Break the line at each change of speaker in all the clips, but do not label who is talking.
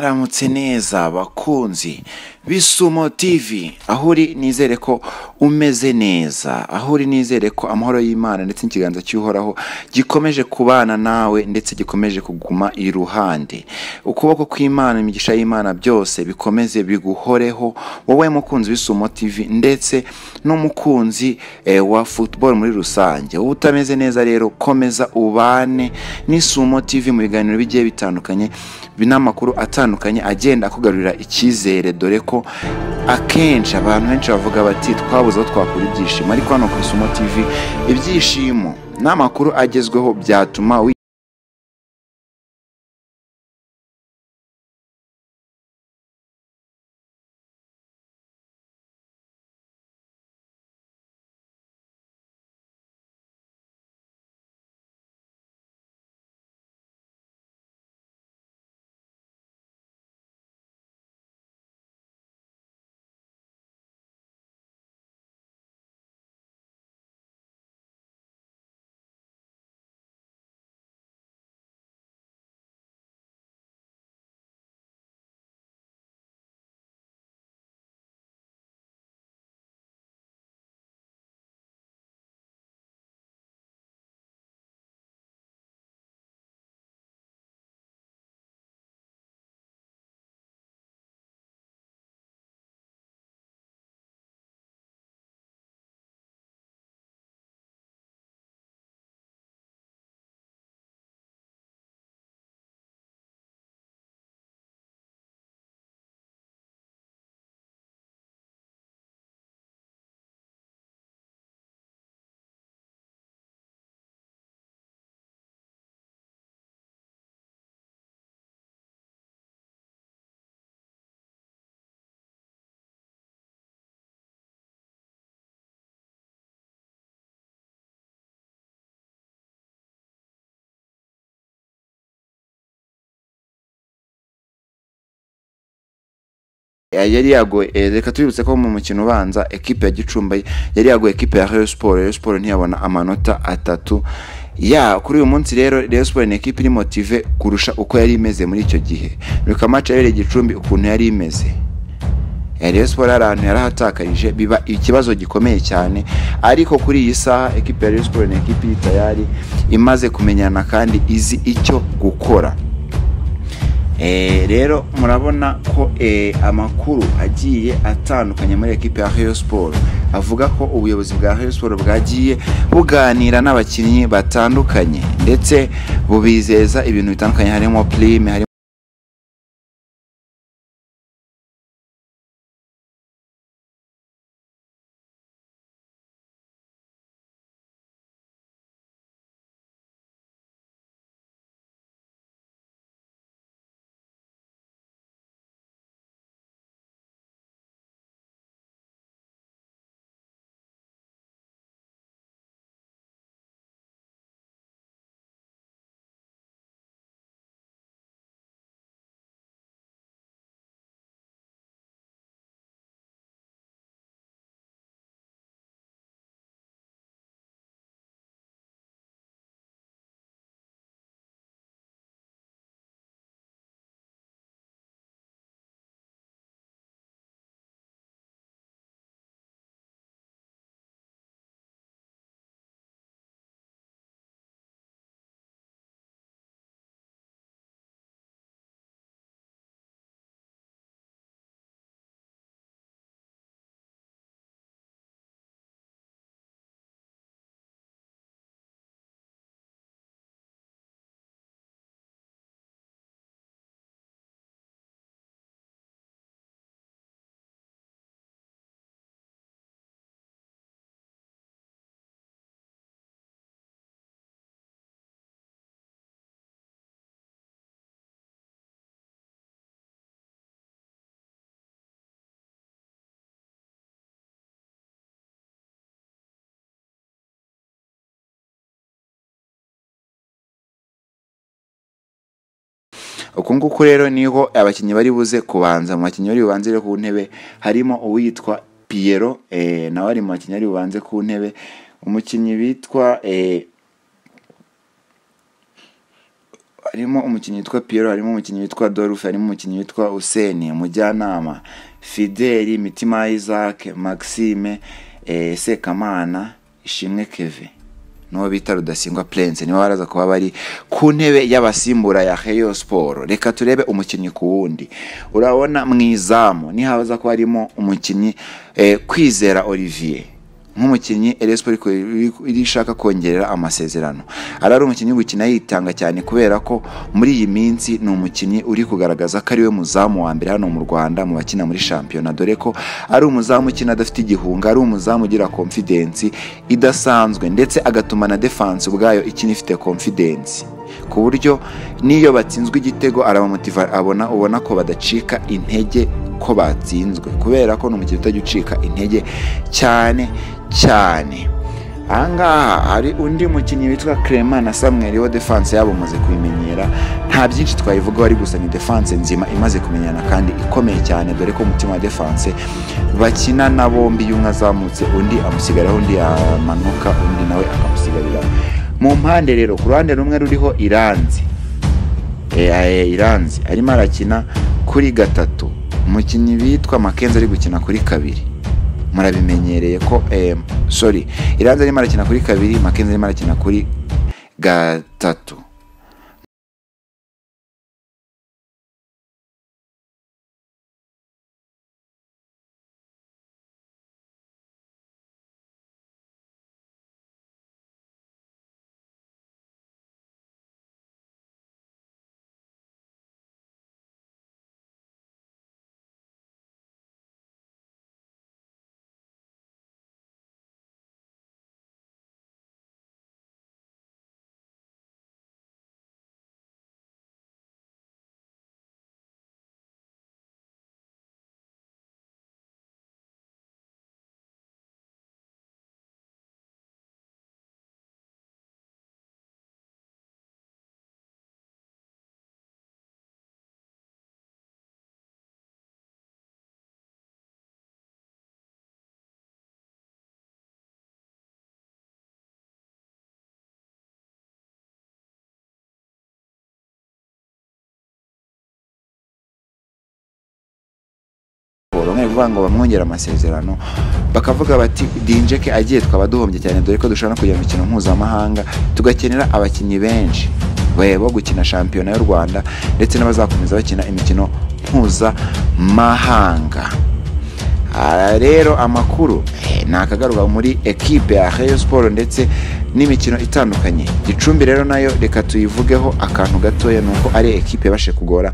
Aramutse neza bakunzi b'Isumo TV aho uri nizere ko umeze neza, aho uri nizere ko amahoro y'Imana ndetse n'ikiganza cy'uhoraho gikomeje kubana nawe ndetse gikomeje kuguma iruhande. Ukuboko kw'Imana imigisha y'Imana byose bikomeze biguhoreho wowe mukunzi w'Isumo TV ndetse n'umukunzi wa football muri rusange. Wowe utameze neza rero komeza ubane n'Isumo TV mu biganiro bigiye bitandukanye binamakuru atandukanye agenda akugarurira icyizere, dore ko akenshi abantu benshi bavuga bati twabuze aho twakura ibyishimo, ariko hano ku Isumo TV ibyishimo n'amakuru agezweho byatuma yari yagoye. Reka tubibutse ko mu mukino ubanza equipe ya Gicumbi yari yagoye equipe ya Rayon Sport ntiyabona amanota 3. Kuri uyu munsi rero Rayon Sport ni equipe iri motive kurusha uko yari imeze muri icyo gihe. Reka match yabereye Gicumbi ukuntu yari imeze, Rayon Sport arantu yarahatakarije biba ikibazo gikomeye cyane, ariko kuri iyi saha equipe ya Rayon Sport ni equipe tayari imaze kumenyana kandi izi icyo gukora. Rero murabona ko amakuru agiye atandukanye muri equipe ya Rayon Sport avuga ko ubuyobozi bwa Rayon Sport bwagiye buganira n'abakinnyi batandukanye ndetse bubizeza ibintu bitandukanye, harimo prime, uko nguko rero niho abakinnyi bari buze kubanza. Mu bakinnyi bari bubanze ku ntebe harimo uwitwa Piero, nawe ari mu bakinnyi bari bubanze ku ntebe, umukinnyi bitwa harimo umukinnyi witwa Piero, harimo umukinnyi witwa Dolphe, harimo umukinnyi witwa Useni, Mujyanama, Fideli, Mitima Isaac, Maxime, Sekamana, Ishimwe Keve, no bita Rudasingwa Prince, niwe baraza kuba bari ku ntebe y'abasimbura ya Rayon Sport. Reka turebe umukinnyi ku wundi. Urabona mwizamu ni habaza ko harimo umukinnyi Kwizera Olivier, nk'umukinnyi Sport irishaka kongerera amasezerano. Arari umukinnyi gukina yitanga cyane kubera ko muri iyi minsi ni umukinnyi uri kugaragaza ko ari we muzamu wa mbere hano mu Rwanda mu bakina muri shampiyona, dore ko ari umuzamu ukina adafite igihunga, ari umuzamu ugira confidence idasanzwe, ndetse agatuma na defense ubwayo ikina ifite confidence, ku buryo niyo batsinzwe igitego arabamotiva, ubona ko badacika intege ko batsinzwe, kubera ko n'umukinnyi utajya ucika intege cyane. Ahangaha hari undi mukinnyi witwa Clement na Samuel, wo defense yabo maze kuyimenyera, nta byinshi twayivugaho, ari gusa ni defense nzima imaze kumenyana kandi ikomeye cyane, dore ko umutima wa defense bakina na bombi, yumwe azamutse undi amusigaraho, undi amanuka undi nawe akamusigarira mu mpande. Rero ku ruhande rumwe ruriho Iranzi, Iranzi arimo arakina kuri gatatu, umukinnyi bitwa Makenzi ari gukina kuri kabiri. Murabimenyereye ko Iranzi arimo arakina kuri kabiri, Makenzi arimo arakina kuri gatatu. Bamwe bivuga ngo bamwongera amasezerano, bakavuga bati Dinjeke agiye twaba duhombye cyane, dore ko dushaka kujya mu mikino mpuzamahanga tugakenera abakinnyi benshi bo gukina shampiyona y'u Rwanda, ndetse n'abazakomeza bakina imikino mpuzamahanga. Rero amakuru nakagaruka muri equipe ya Rayon Sport ndetse n'imikino itandukanye. Gicumbi rero nayo reka tuyivugeho akantu gatoya, nuko ari equipe yabashe kugora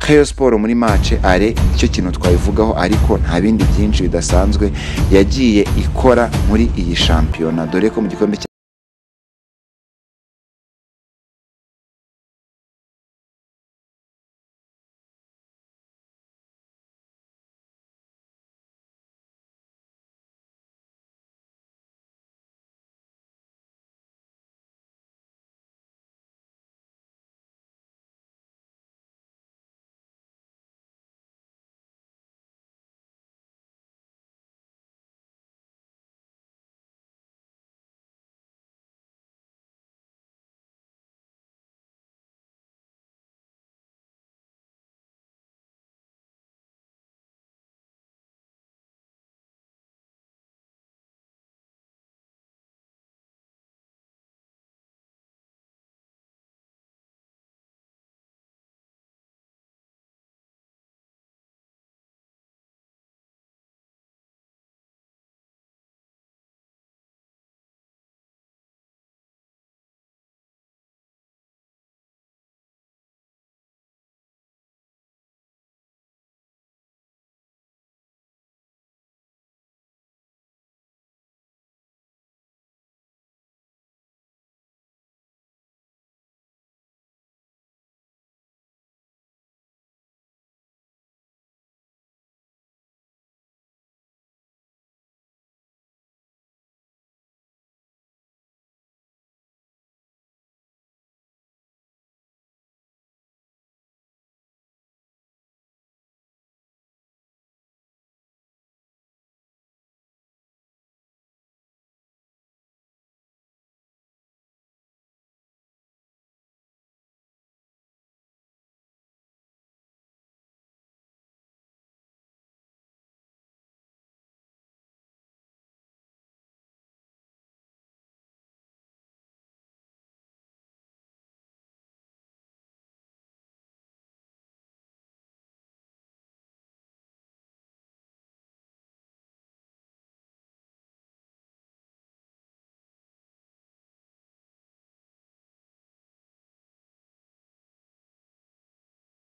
Rayon Sport muri match are, icyo kintu twayivugaho, ariko nta bindi byinshi bidasanzwe yagiye ikora muri iyi shampiyona, dore ko mu gikombe